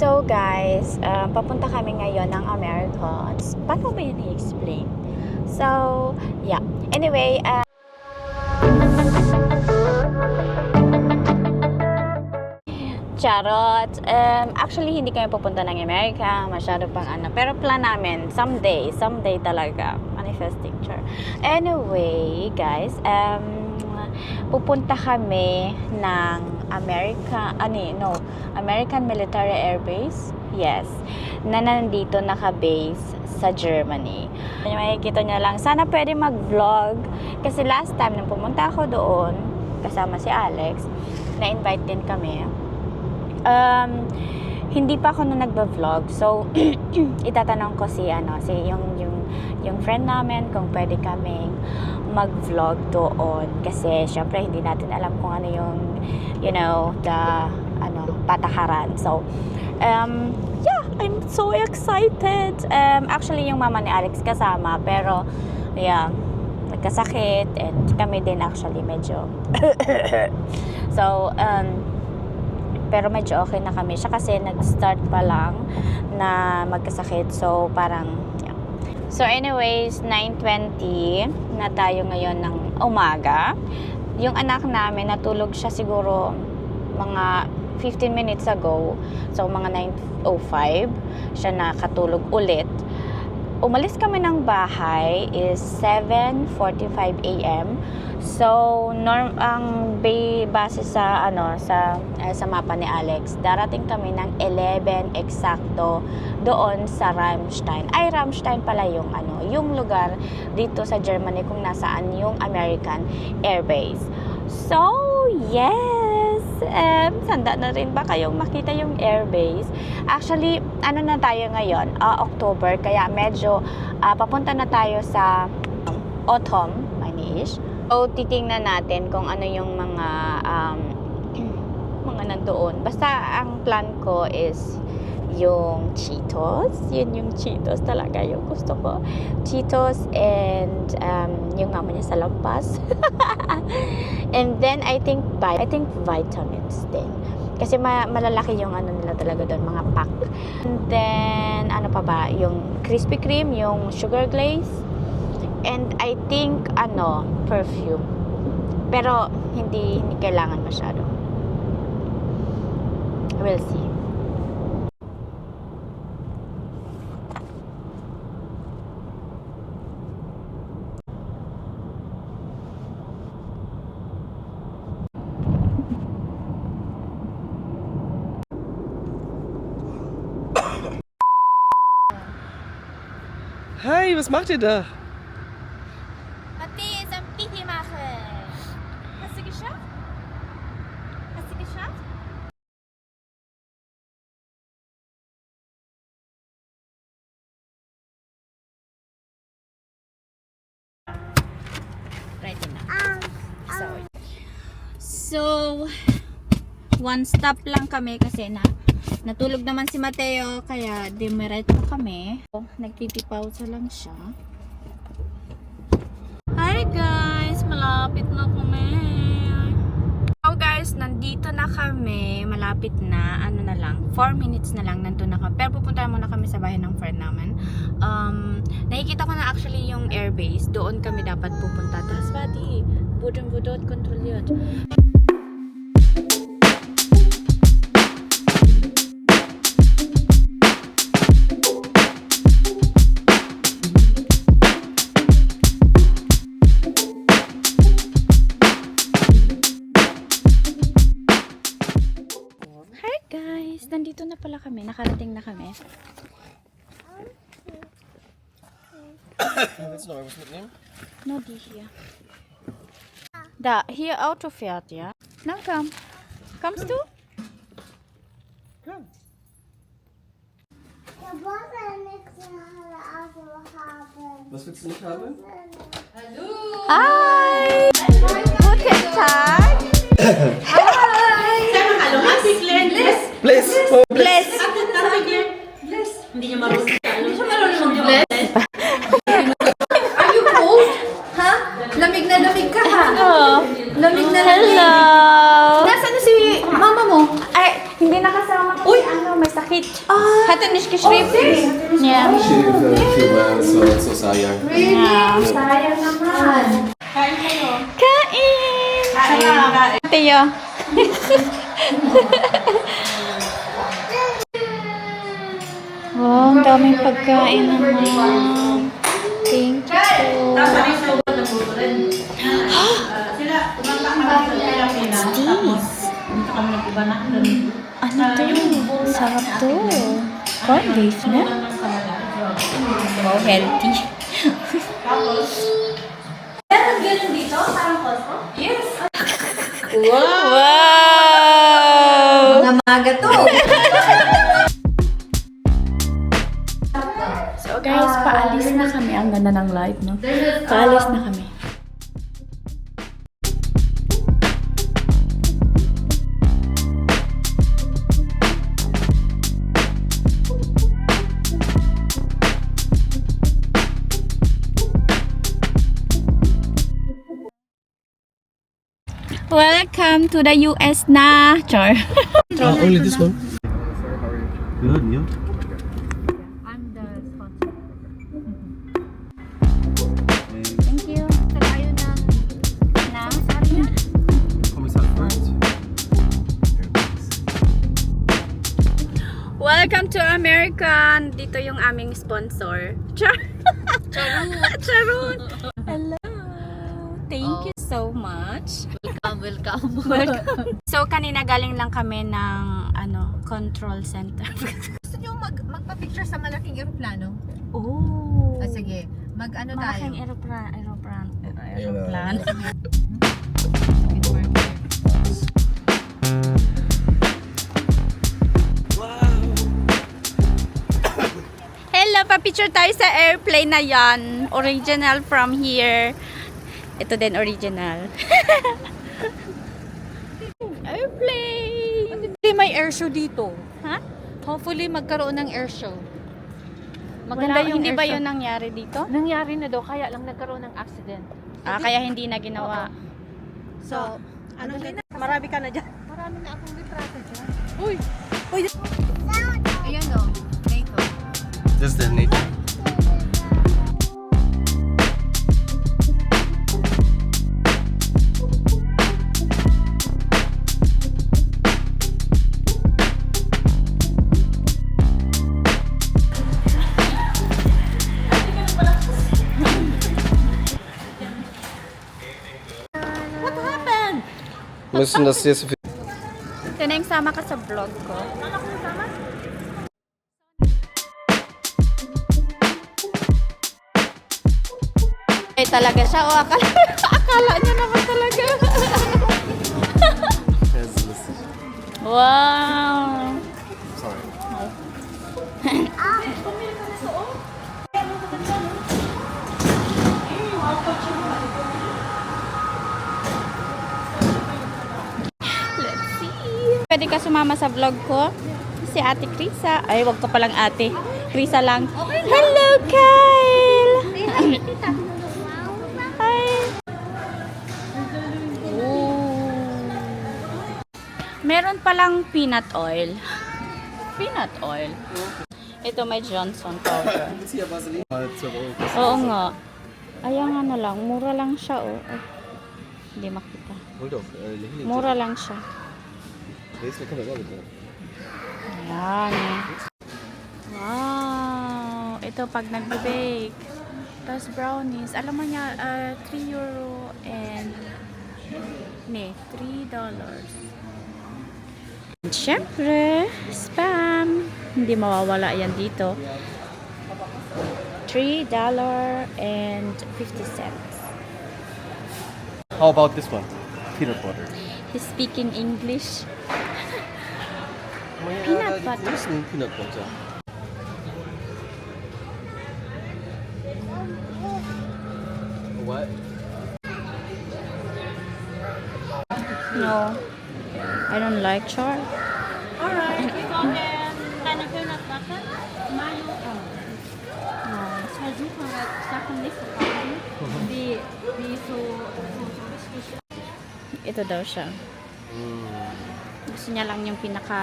So guys, papunta kami ngayon ng America. Paano ba yun i-explain? So, yeah. Anyway, charot. Actually, hindi kami pupunta ng Amerika. Masyado pang ano. Pero plan namin, someday talaga. Manifesting, char. Anyway, guys, pupunta kami ng American Military Air Base. Yes. Na nandito naka-base sa Germany. Makikita nyo lang. Sana pwede mag-vlog. Kasi last time nung pumunta ako doon, kasama si Alex, na-invite din kami. Hindi pa ako nung nagba-vlog. So, itatanong ko yung friend namin kung pwede kaming mag-vlog doon. Kasi, syempre, hindi natin alam kung ano yung, patakaran. So, yeah, I'm so excited. Actually, yung mama ni Alex kasama. Pero, yeah, nagkasakit. And kami din actually medyo. So, pero medyo okay na kami siya kasi nag-start pa lang na magkasakit. So, parang, yeah. So, anyways, 9:20 na tayo ngayon ng umaga. Yung anak namin, natulog siya siguro mga 15 minutes ago. So, mga 9:05 siya nakatulog ulit. Umalis kami ng bahay is 7:45 a.m. So, ang base sa sa mapa ni Alex, darating kami ng 11 eksakto doon sa Ramstein. Ay, Ramstein pala yung lugar dito sa Germany kung nasaan yung American Air Base. So, yes! Sanda na rin ba kayong makita yung airbase? Actually, na tayo ngayon? October, kaya medyo papunta na tayo sa autumn, Manish. So, titingnan natin kung ano yung mga nandoon. Basta, ang plan ko is yung Cheetos. Yun yung Cheetos talaga yung gusto ko. Cheetos and yung mama niya sa lampas. And then, I think vitamins din. Kasi malalaki yung nila talaga doon, mga pack. And then, ano pa ba? Yung Krispy Kreme, yung sugar glaze. And I think, perfume. Pero, hindi kailangan masyado. We'll see. Hi, was macht ihr da? Matthias, am Pipi machen. Hast du geschafft? Ready na. So, one stop lang kami kasi natulog naman si Mateo, kaya dimiretso kami. Nagtitipausa lang siya. Hi guys! Malapit na kami. So guys, nandito na kami. Malapit na. 4 minutes na lang nandun na kami. Pero pupunta muna kami sa bahay ng friend namin. Nakikita ko na actually yung airbase. Doon kami dapat pupunta. Das war die. Wurden wir dort kontrolliert. Nandito na pala kami. Nakarating na kami. Willst du noch was mitnehmen? No, die hier. Da, hier Auto fährt, ja? Na, komm. Kommst du? Komm. Was willst du nicht haben? Hallo! Hi! Guten Tag! Hi! Sag mal hallo, Maxi Glenn, Bliss! Bliss! Oh, Bliss! Bliss! Hindi niya marunong sa ano. Siya marunong sa Bliss? Are you cold? Ha? Lamig na lamig ka ha? Oh. Lamig na lamig. Hello! Nasaan na si mama mo? Ay, hindi nakasama kasi may sakit Bakit? Hatte nicht geschrieben? Ja. She well, so sayang. Yeah. Sayang naman. Kain! Tiyo. Wow, ang daming pagkain naman. Thank you po. Ano to? Sarap to. Corn beef na? Wow, healthy. Meron ganun dito? Parang Costco? Yes. Wow! Mga maga to. So guys, paalis na kami. Ang ganda ng light, no? Paalis na kami. Welcome to the US na. Char. Only this one. Good, you? I'm the sponsor. Thank you. Tayo na. Commissar first. Welcome to America. Dito yung aming sponsor. Char. Charot. Hello. Thank you so much. Welcome. So kanina galing lang kami ng control center. Gusto nyo magpa-picture sa malaking aeroplano? Oh. Sige, tayo? Malaking aeroplan. Hello, pa-picture tayo sa airplane na yan. Original from here. Ito din original. Airplane! Hopefully may air show dito. Ha? Hopefully magkaroon ng air show. Maganda yung hindi air ba show. yun nangyari dito? Nangyari na daw, kaya lang nagkaroon ng accident. Kaya hindi na ginawa. So, marami ka na dyan. Marami na akong litrato dyan. Uy! Ayan o, NATO. Just the nature. What happened? Müssen das jetzt für Ito na yung sama ka sa vlog ko. Ay talaga siya. O akala niya naman talaga. Das ist lustig. Wow. Sorry. Let's see. Pwede ka sumama sa vlog ko? Si Ate Krisa. Ay, wag ka palang ate. Krisa lang. Hello, Kyle! Hi! Meron palang peanut oil. Peanut oil. Ito may Johnson powder. Gibt's hier Vaseline? Oo nga. Ayan nga na lang. Mura lang siya, oh. Ay, hindi makita. Hol doch, hier. Mura lang siya. Nächste kann man auch mit. Ayan. Wow. Ito pag nagbe-bake. Tapos brownies. Alam mo niya, 3 euro and $3. Siyempre, spam. Hindi mawawala yan dito. $3.50. How about this one? Peanut butter. He's speaking English. Peanut Peanut butter. This is peanut butter. What? No. I don't like char. Alright, we got eine peanut butter. Mayo. Versuchen wir Sachen nicht zu kaufen, die so richtig. Ito daw siya. Gusto niya lang yung pinaka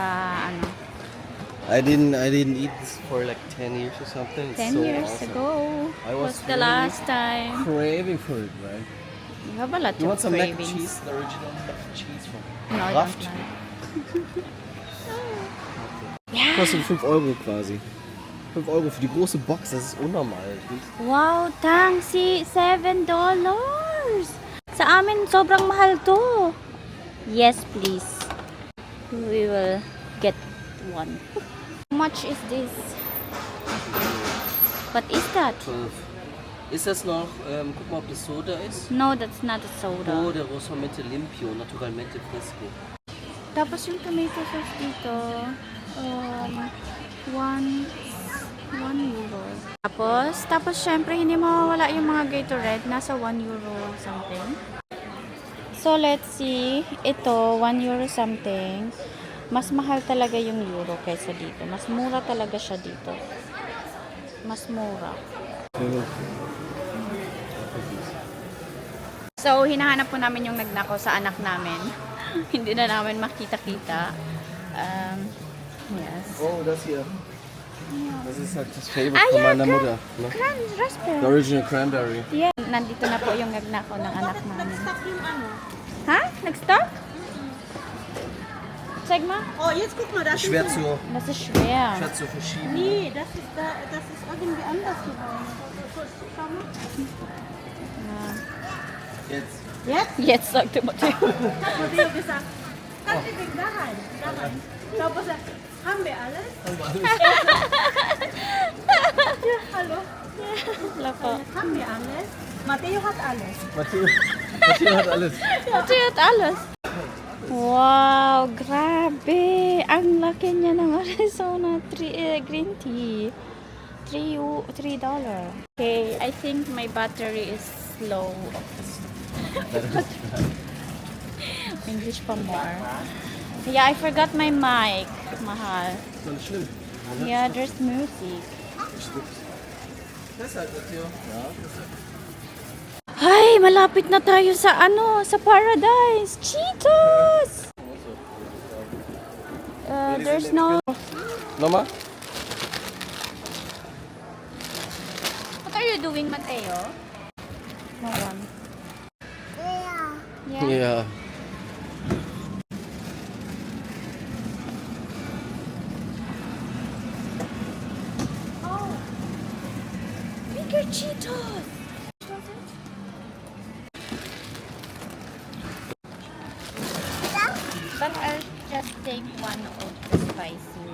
I didn't eat this for like 10 years or something. It's 10 so years awesome. ago I was was the really last time. Craving for it, right? You have a lot You of want some mac and cravings. cheese? The original mac and cheese from No, I Kraft? don't like. Kostet 5 Euro quasi. 5 Euro für die große Box, das ist unnormal. Wow, tangsi, $7. Sa amin, sobrang mahal to. Yes, please. We will get one. How much is this? What is that? 12. Ist das noch, guck mal, ob das Soda ist? No, that's not a soda. Oh, der Rosolmente Limpio, Naturalmente Fresco. Tapos yung tomato sauce dito, 1 euro. Tapos syempre hindi mawawala yung mga Gatorade, nasa 1 euro something. So let's see, ito 1 euro something. Mas mahal talaga yung euro kaysa dito. Mas mura talaga siya dito. Mas mura. So hinahanap po namin yung nagnakaw sa anak namin. Hindi na namin makita-kita. Yes. Oh, das hier. Das ist halt das Favorite Ah, von ja, meiner Mutter. Ne? The Raspberry. original cranberry. Yeah. Nandito na po yung nagnakaw ng anak namin. Nag-stop yung ano. Ha? Nag-stop? Zeig mal. Oh, jetzt guck mal, das Schwer ist... zu, Das ist schwer. schwer zu verschieben. Nee, das ist irgendwie anders geworden. Schau mal. Jetzt. Jetzt? Jetzt sagte Matteo. Hat Matteo gesagt, kannst du den da rein? Da rein. Schau, was er... Haben wir alles? Ja, hallo. Lako. Haben wir alles? Matteo hat alles. Matteo hat alles. Matteo hat alles. Wow, grabe. Ang laki niya ng Arizona green tea. $3. Okay, I think my battery is low. English pa more. Yeah, I forgot my mic. Mahal. Ist doch nicht schlimm. Yeah, there's music. Das ist halt Matteo. Ja, das ist Ay, malapit na tayo sa sa Paradise. Cheetos! There's no... Nochmal? What are you doing, Mateo? No one. Yeah. Ja. Oh. Bigger Cheetos! But I'll just take one of the spicy.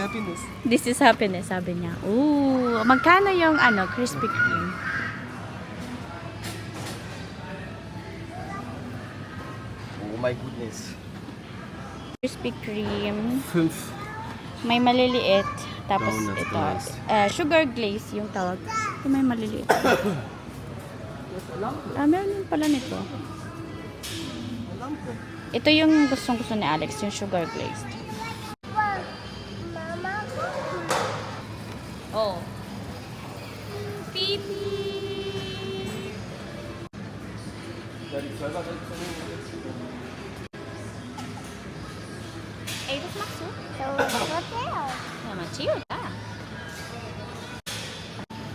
Happiness. This is happiness, sabi niya. Ooh, magkano yung Krispy Kreme? Oh my goodness. Krispy Kreme. 5. May maliliit. Tapos Donuts, ito. glazed. Sugar glaze yung tawag. Ito may maliliit. Meron din pala nito. Ito yung gustong-gusto ni Alex, yung sugar glazed. Oh. Pipi! Ey, das machst du? Ja, Matteo, da.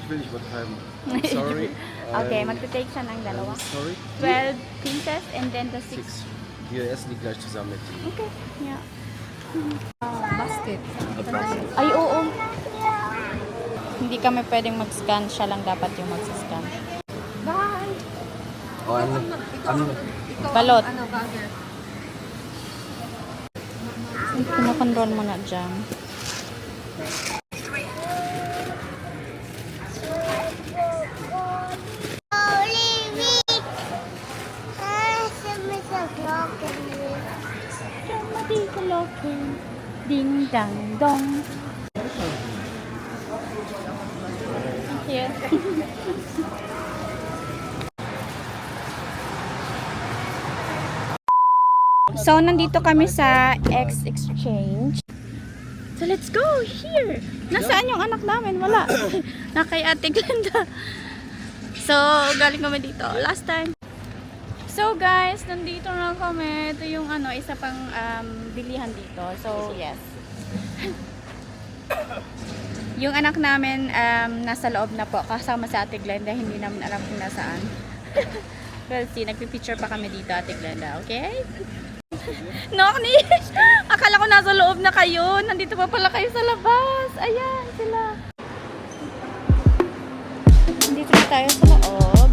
Ich will nicht übertreiben. I'm sorry. Okay, magte-take siya ng dalawa. Sorry. 12 pieces and then the 6. 6. Wir essen die gleich zusammen mit dir. Okay, yeah. Basket. Ay, oo. Hindi kami pwedeng mag-scan. Siya lang dapat yung mag-scan. Bye! Oh, ano? Balot. Ano, burger? Kinakontrol mo na dyan. Ding dang dong. Thank you. So, nandito kami sa X-Exchange. So, let's go here. Nasaan yung anak namin? Wala. Na kay Ate Glenda. So, galing kami dito. Last time. So, guys, nandito na kami. Ito yung isa pang bilihan dito. So, yes. Yung anak namin nasa loob na po kasama si Ate Glenda, hindi namin alam kung nasaan. Well, see, nagpipicture pa kami dito, Ate Glenda, okay? Noknish! Akala ko nasa loob na kayo. Nandito pa pala kayo sa labas. Ayan, sila. Nandito na tayo sa loob.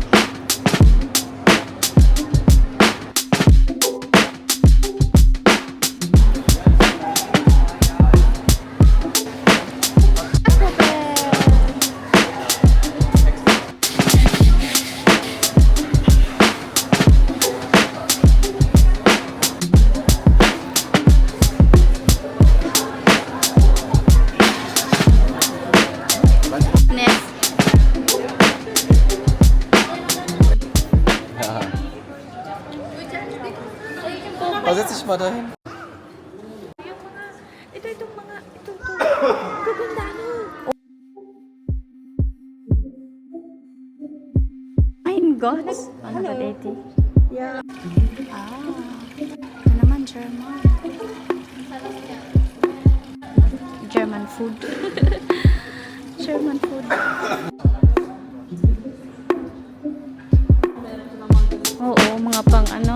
Setz dich mal dahin. Itong mga, ito. Gaganda, no? I'm God. Ano ba, Daddy? Yeah. Ano naman, German. German food. German food. Oo, mga pang ano.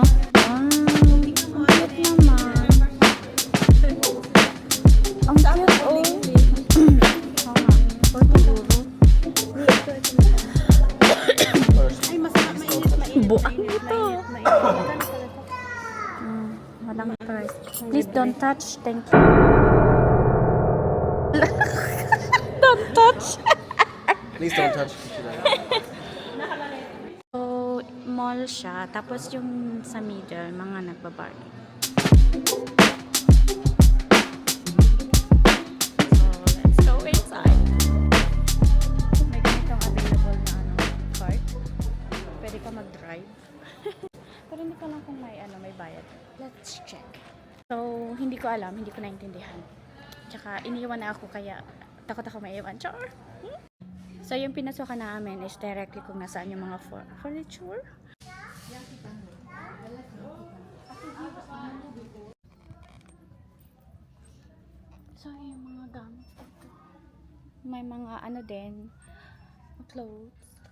Ang cute, oh. Ay, masarap, mainit. Buang ito. Mainit. Walang price. Please don't touch. Thank you. Don't touch. Please don't touch. So, mall siya. Tapos yung sa middle, mga nagbabargain. So, let's go inside. May ganitong available na card. Pwede ka mag-drive. Pero hindi ko lang kung may bayad. Let's check. So, hindi ko alam. Hindi ko naintindihan. Tsaka, iniwan na ako kaya takot ako maiwan. Char! So, yung pinasukan namin is directly kung nasaan yung mga furniture. So, yung mga gamit dito. May mga din, clothes.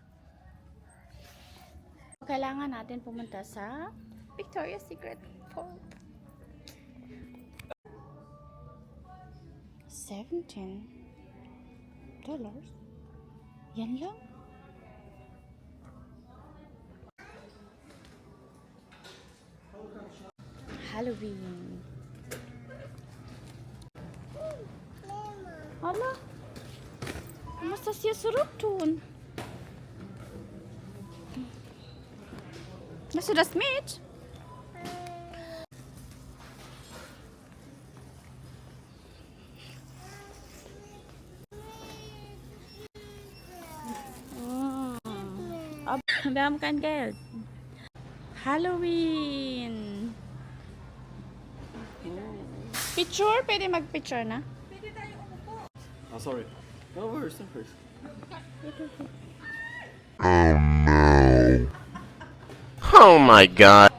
Kailangan natin pumunta sa Victoria's Secret for $17. Yan lang. Halloween. Hala. Kumusta siya surutun? Nasa das mit? Wir haben kein Geld. Halloween. Picture? Pwede mag-picture na? Oh, sorry. No worries, no worries. Oh my god.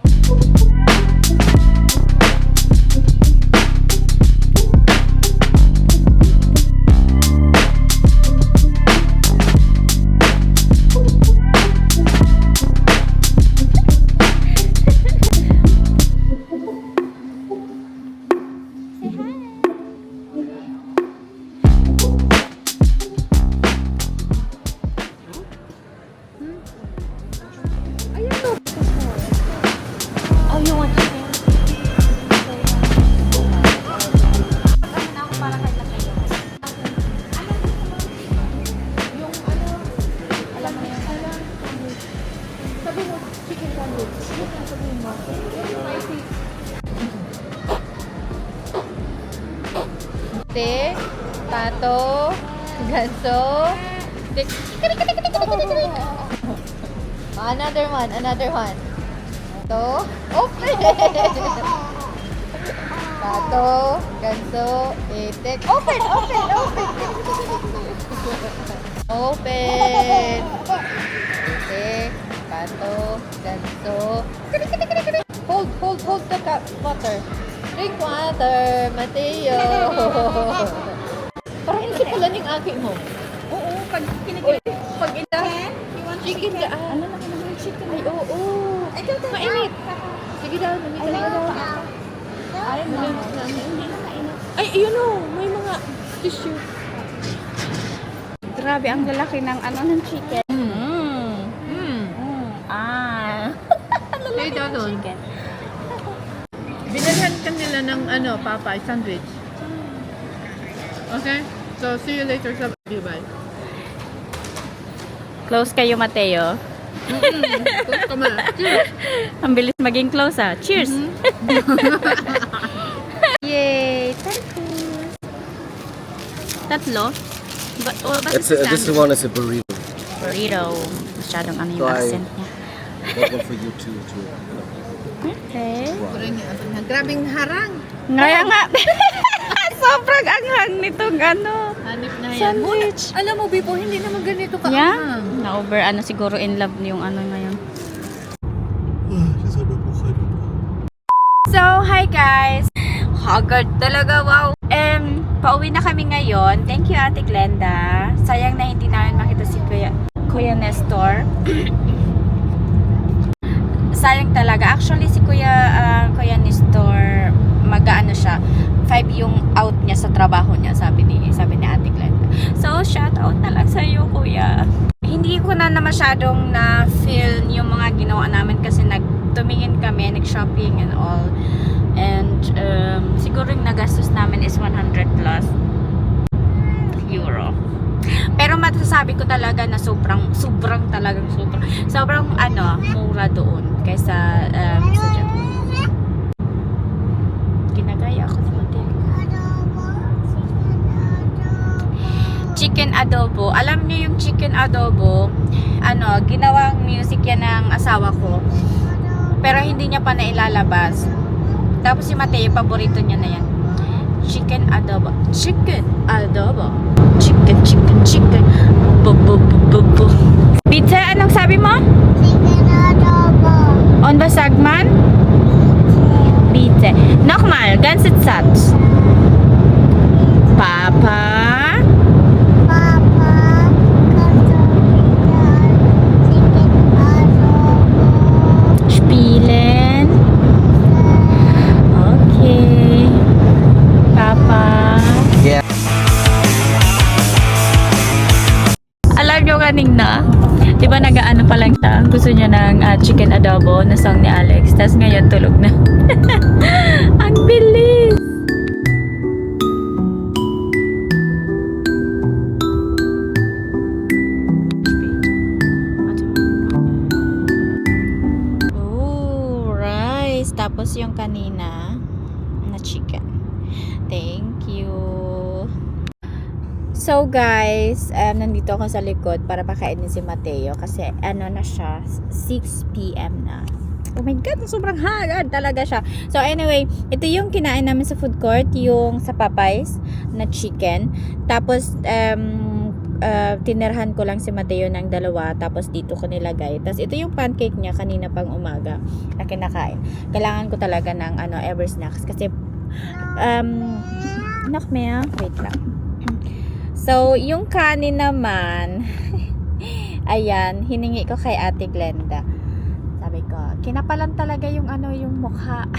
Te, pato, ganso, tik. Another one. Pato, open. Pato, ganso, itik. Open. Open. Itik, pato, ganso. Hold the water. Drink water, Mateo. Parang hindi pala ning aki mo. Oo, pag kinikilig. Pag ina. Chicken ka. Ano lang naman chicken? Ay, oo. Ikaw tayo. Mainit. Sige daw, namita daw. Ay, yun o. May mga tissue. Grabe, ang lalaki ng ano ng chicken. Ay, daw doon. Binalhan ka nila ng Popeye sandwich. Okay? So, see you later sa bye. Close kayo, Mateo. Come on. Cheers. Ang bilis maging close ah. Cheers! Yay! Tacos! Tatlo? This one is a burrito. Burrito. Masyadong ano yung Try. accent niya. That one for you too. Okay. Grabing harang. Ngaya nga. Sobrang anghang nitong ano. Hanip na yan. Sandwich. Alam mo, Bipo, hindi naman ganito ka. Yeah? Na-over ano siguro in love yung ano ngayon. So, hi guys! Haggard talaga, wow! Pauwi na kami ngayon. Thank you, Ate Glenda. Sayang na hindi namin makita si Kuya Nestor. Sayang talaga. Actually, si Kuya Nestor, mag-ano siya, 5 yung out niya sa trabaho niya, sabi ni Ate Glenda. So, shout out na lang sa iyo, Kuya. Hindi ko na masyadong na-feel yung mga ginawa namin kasi tumingin kami, nag-shopping and all. And siguro yung nagastos namin is 100 plus euro. Pero masasabi ko talaga na sobrang mura doon kaysa sa Japan. Ginagaya ako sa hotel. Chicken adobo. Alam niyo yung chicken adobo, ginawang music yan ng asawa ko. Pero hindi niya pa nailalabas. Tapos si Mateo, paborito niya na yan. Chicken adobo. Chicken adobo. Chicken. Bu. Pizza, anong sabi mo? Chicken adobo. On ba sagman? Pizza. Nochmal, ganze Satz. Papa. Papa, kannst du wieder Chicken adobo? Spielen. Okay. Papa. Yeah. Alam nyo kanina, di ba nag-ano pa lang siya? Gusto niya ng chicken adobo na song ni Alex. Tapos ngayon tulog na. Ang bilis! Oh, rice. Tapos yung kanina na chicken. Thank you. So guys, nandito ako sa likod para pakainin si Mateo kasi ano na siya, 6 PM na. Oh my God, sobrang hagad talaga siya. So anyway, ito yung kinain namin sa food court, yung sa Popeyes na chicken. Tapos, tinirhan ko lang si Mateo ng 2, tapos dito ko nilagay. Tapos ito yung pancake niya kanina pang umaga na kinakain. Kailangan ko talaga ng ever snacks kasi wait lang. So, yung kanin naman, ayan, hiningi ko kay Ate Glenda. Sabi ko, kinapalan talaga yung yung mukha.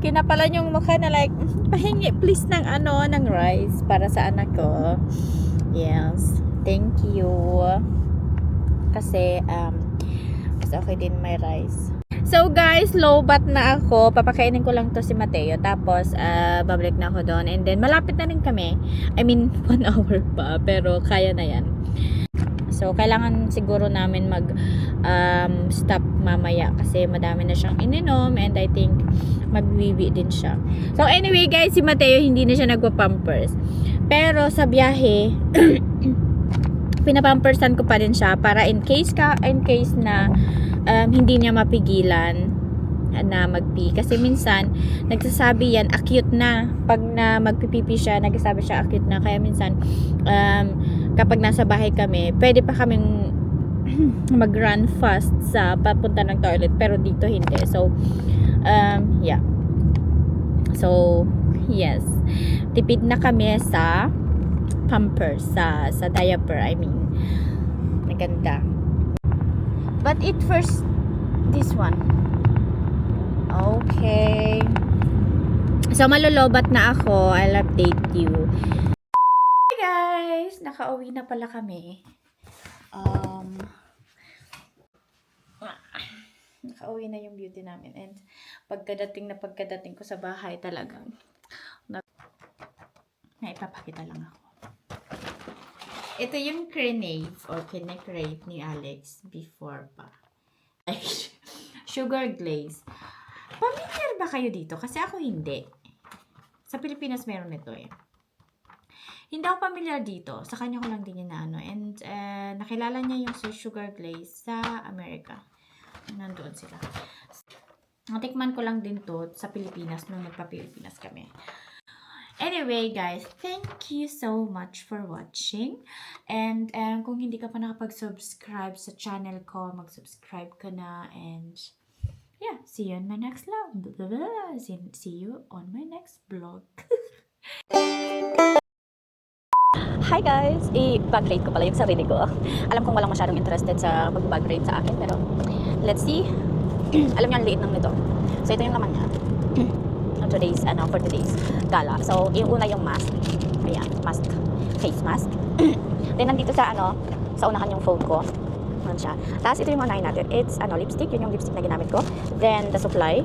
Kinapalan yung mukha na like, pahingi please ng ng rice para sa anak ko. Yes, thank you. Kasi, mas okay din may rice. So guys, lowbat na ako. Papakainin ko lang to si Mateo. Tapos, babalik na ako doon. And then, malapit na rin kami. I mean, 1 hour pa. Pero, kaya na yan. So, kailangan siguro namin stop mamaya. Kasi madami na siyang ininom. And I think, magwiwi din siya. So, anyway guys, si Mateo hindi na siya nagpa-pampers. Pero, sa biyahe, pinapampersan ko pa rin siya. Para in case na hindi niya mapigilan na magpee. Kasi minsan, nagsasabi yan, acute na. Pag na magpipipi siya, nagsasabi siya acute na. Kaya minsan, kapag nasa bahay kami, pwede pa kaming mag-run fast sa papunta ng toilet. Pero dito hindi. So, yeah. So, yes. Tipid na kami sa pampers, sa diaper, I mean. Maganda. But it first, this one. Okay. So, malolobat na ako. I'll update you. Hi guys! Nakauwi na pala kami. Nakauwi na yung beauty namin. And pagkadating ko sa bahay talagang naipapakita lang ako. Ito yung Crenave or Kinecrave ni Alex before pa. Ay, sugar glaze. Familiar ba kayo dito? Kasi ako hindi. Sa Pilipinas meron ito eh. Hindi ako familiar dito. Sa kanya ko lang din yun na ano. And nakilala niya yung sugar glaze sa Amerika. Nandoon sila. Natikman ko lang din to sa Pilipinas nung nagpa-Pilipinas kami. Anyway, guys, thank you so much for watching. And kung hindi ka pa nakapag-subscribe sa channel ko, mag-subscribe ka na. And yeah, see you on my next vlog. See you on my next vlog. Hi guys! I-bag rate ko pala yung sarili ko. Alam kong walang masyadong interested sa mag-bag rate sa akin, pero let's see. Alam niyo, ang liit ng nito. So, ito yung laman niya. For today's gala. So, yung una yung mask. Ayan, mask. Face mask. Then, nandito sa unahan yung phone ko. Ano siya. Tapos, ito yung unahin natin. It's, lipstick. Yun yung lipstick na ginamit ko. Then, the supply.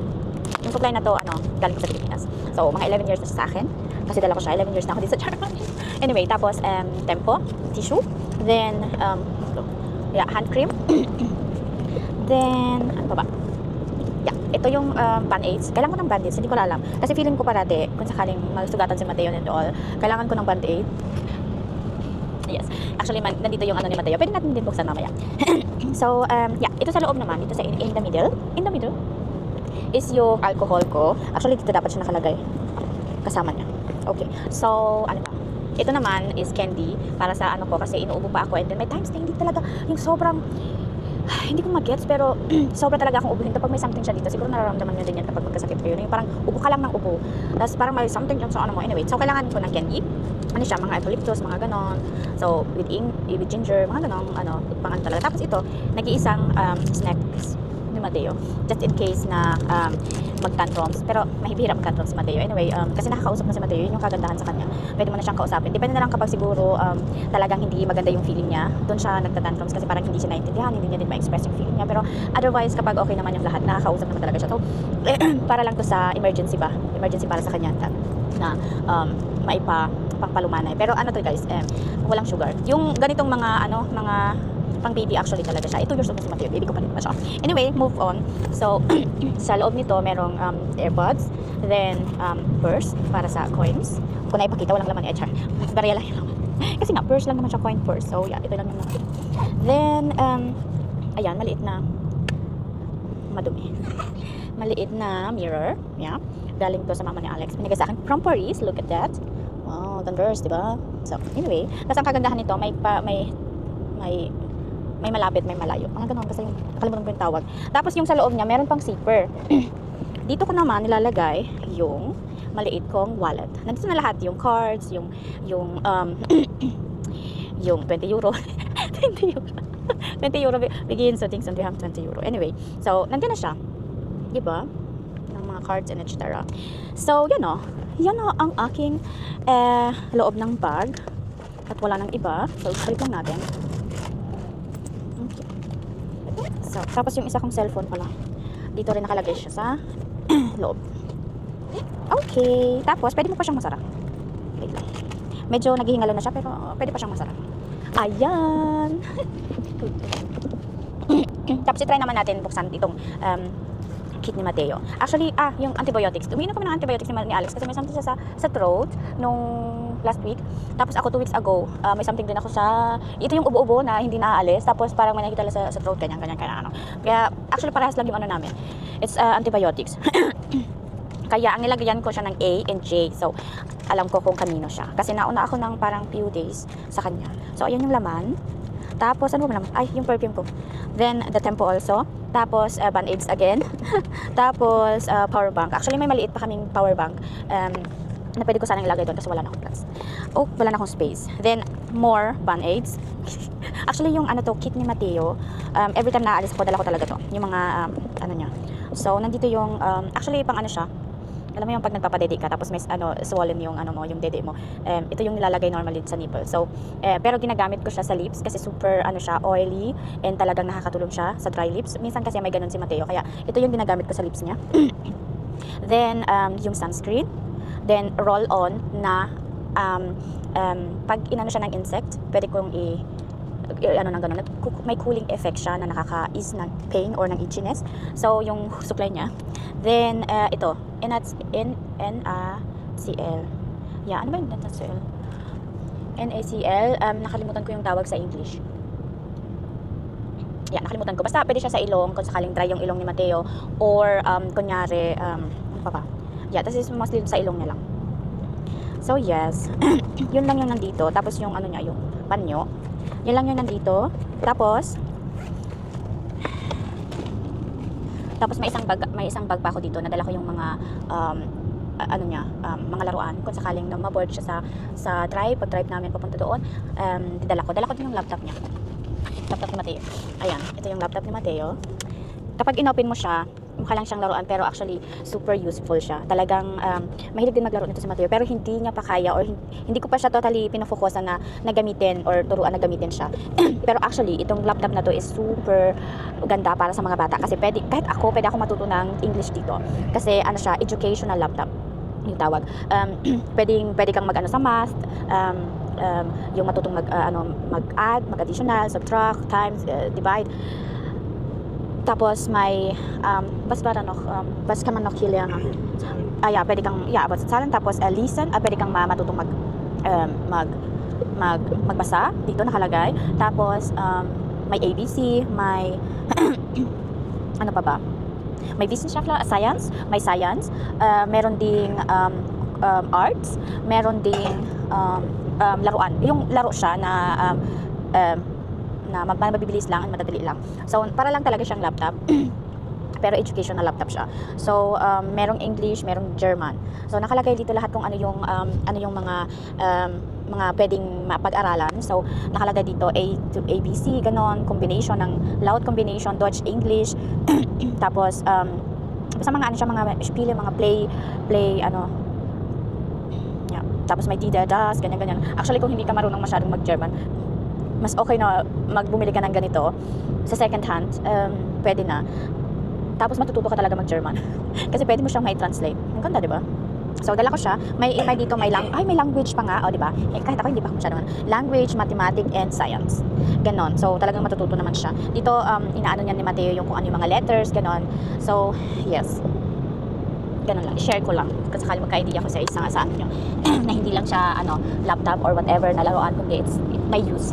Yung supply na to, galing ko sa Pilipinas. So, mga 11 years na siya sa akin. Kasi dala ko siya. 11 years na ako dito sa Charman. Anyway, tapos, tempo. Tissue. Then, hand cream. Then, ano pa ba? Yeah, ito yung band-aids. Kailangan ko ng band-aids, hindi ko alam. Kasi feeling ko parati, kung sakaling magsugatan si Mateo and all, kailangan ko ng band-aid. Yes. Actually, nandito yung ni Mateo. Pwede natin din buksan mamaya. So, yeah, ito sa loob naman, dito sa in the middle. In the middle is yung alcohol ko. Actually, dito dapat siya nakalagay. Kasama niya. Okay. So, ano ba? Ito naman is candy para sa ko kasi inuubo pa ako and then may times na hindi talaga yung sobrang hindi ko mag-gets, pero sobra talaga akong ubuhin kapag may something siya dito. Siguro nararamdaman nyo din yan kapag magkasakit kayo. Yung parang ubo ka lang ng ubo. Tapos parang may something dyan sa mo. Anyway, so kailangan ko ng candy. Ano siya, mga eucalyptus, mga ganon. So, with ginger, mga ganon, pangan talaga. Tapos ito, nag-iisang snacks ni Mateo. Just in case na mag-tantrums. Pero mahibihirap mag-tantrums si Mateo. Anyway, kasi nakakausap na si Mateo, yun yung kagandahan sa kanya. Pwede mo na siyang kausapin. Depende na lang kapag siguro talagang hindi maganda yung feeling niya. Doon siya nagtatantrums kasi parang hindi siya naintindihan, hindi niya din ma-express yung feeling niya. Pero otherwise, kapag okay naman yung lahat, nakakausap naman talaga siya. So, para lang to sa emergency ba? Emergency para sa kanya na pangpalumanay. Pero to guys, walang sugar. Yung ganitong mga pang baby actually talaga siya. 2 years old na si Mateo. Baby ko pa rin pa siya. Anyway, move on. So, sa loob nito, merong earbuds. Then, purse para sa coins. Kung naipakita, walang laman HR. Barya lang yung laman. Kasi nga, purse lang naman siya, coin purse. So, yeah, ito lang yung laman. Then, ayan, maliit na madumi. Maliit na mirror. Yeah. Galing to sa mama ni Alex. Pinigay sa akin from Paris. Look at that. Wow, thunders, diba? So, anyway. Tapos ang kagandahan nito, may malapit, may malayo. Ang ganoon kasi nakalimutan ko yung tawag. Tapos yung sa loob niya, meron pang zipper. Dito ko naman nilalagay yung maliit kong wallet. Nandito na lahat, yung cards, yung yung 20 euro. 20 euro. 20 euro begins so things and we have 20 euro. Anyway, so nandiyan na siya. 'Di ba? Ng mga cards and etc. So, yan ang aking loob ng bag. At wala nang iba. So, balik lang natin. So, tapos yung isa kong cellphone pala. Dito rin nakalagay siya sa loob. Okay. Tapos, pwede mo pa siyang masara. Wait lang. Medyo naghihingalo na siya, pero pwede pa siyang masara. Ayan! Tapos, itry naman natin buksan itong kit ni Mateo. Actually, yung antibiotics. Umiinom kami ng antibiotics ni Alex kasi may something siya sa throat nung last week. Tapos ako 2 weeks ago, may something din ako sa ito yung ubo-ubo na hindi naaalis. Tapos parang may nakikita sa throat ganyan. Kaya actually parehas lang yung namin. It's antibiotics. Kaya ang nilagyan ko siya ng A and J. So alam ko kung kanino siya. Kasi nauna ako ng parang few days sa kanya. So ayan yung laman. Tapos ano ba naman? Ay, yung perfume ko. Then the tempo also. Tapos band-aids again. Tapos power bank. Actually may maliit pa kaming power bank. na pwede ko sanang ilagay doon kasi wala na akong plants. Oh, wala na akong space. Then, more band-aids. Actually, yung ano to, kit ni Mateo, every time na aalis ako, dala ko talaga to. Yung mga, ano niya. So, nandito yung, actually, pang ano siya, alam mo yung pag nagpapadede ka, tapos may ano, swollen yung ano mo, yung dede mo. Ito yung nilalagay normally sa nipple. So, pero ginagamit ko siya sa lips kasi super ano siya, oily and talagang nakakatulong siya sa dry lips. Minsan kasi may ganun si Mateo, kaya ito yung ginagamit ko sa lips niya. Then, yung sunscreen. Then, roll on na pag inano siya ng insect, pwede kong ano ng ganun, may cooling effect siya na nakaka-ease ng pain or ng itchiness. So, yung supply niya. Then, ito, NaCl. Yeah, ano ba yung NaCl? NaCl, nakalimutan ko yung tawag sa English. Yeah, nakalimutan ko. Basta pwede siya sa ilong, kung sakaling dry yung ilong ni Mateo. Or, kunyari, ano pa ba? Yeah, this is mostly sa ilong niya lang. So, yes. Yun lang yung nandito. Tapos yung ano niya, yung panyo. Yun lang yung nandito. Tapos may isang bag pa ako dito. Nadala ko yung mga ano niya, mga laruan kung sakaling na maboard siya sa drive, pag drive namin papunta doon. Dala ko din yung laptop niya. Laptop ni Mateo. Ayan, ito yung laptop ni Mateo. Kapag inopen mo siya, mukha lang siyang laruan pero actually super useful siya. Talagang mahilig din maglaro nito si Mateo pero hindi niya pa kaya or hindi ko pa siya totally pinofokusan na gamitin or turuan na gamitin siya. Pero actually, itong laptop na to is super ganda para sa mga bata kasi pwede ako matuto ng English dito. Kasi ano siya, educational laptop yung tawag. Pwede kang mag-ano sa math, yung matutong mag-add, mag-additional, subtract, times, divide. Tapos may bas ka man nok hilang. Pwede kang tapos listen, pwede kang matutong magbasa dito nakalagay. Tapos may ABC, may ano pa ba? May Wissenschaftler, science, may science, meron ding arts, meron ding laruan. Yung laro siya na mabibilis lang at madadali lang. So, para lang talaga siyang laptop. Pero educational laptop siya. So, merong English, merong German. So, nakalagay dito lahat kung ano yung mga pwedeng mapag-aralan. So, nakalagay dito A to ABC, ganon, combination ng loud combination, Dutch, English. Tapos, basta mga ano siya, mga spiele, mga play, yeah. Tapos may Dida, Das, ganyan. Actually, kung hindi ka marunong masyadong mag-German, mas okay na magbumili ka ng ganito sa second hand, pwede na. Tapos matututo ka talaga mag-German. Kasi pwede mo siyang may translate. Ang ganda, di ba? So, dala ko siya. May dito, may language pa nga, di ba? Kahit ako hindi pa ako masyadong language, mathematics, and science. Ganon. So, talagang matututo naman siya. Dito, inaano niya ni Mateo yung kung ano yung mga letters, ganon. So, yes. Ganun lang, share ko lang kasi sakali magka-idea ko sa isang sa ano nyo na hindi lang siya laptop or whatever na laruan kundi it's may use.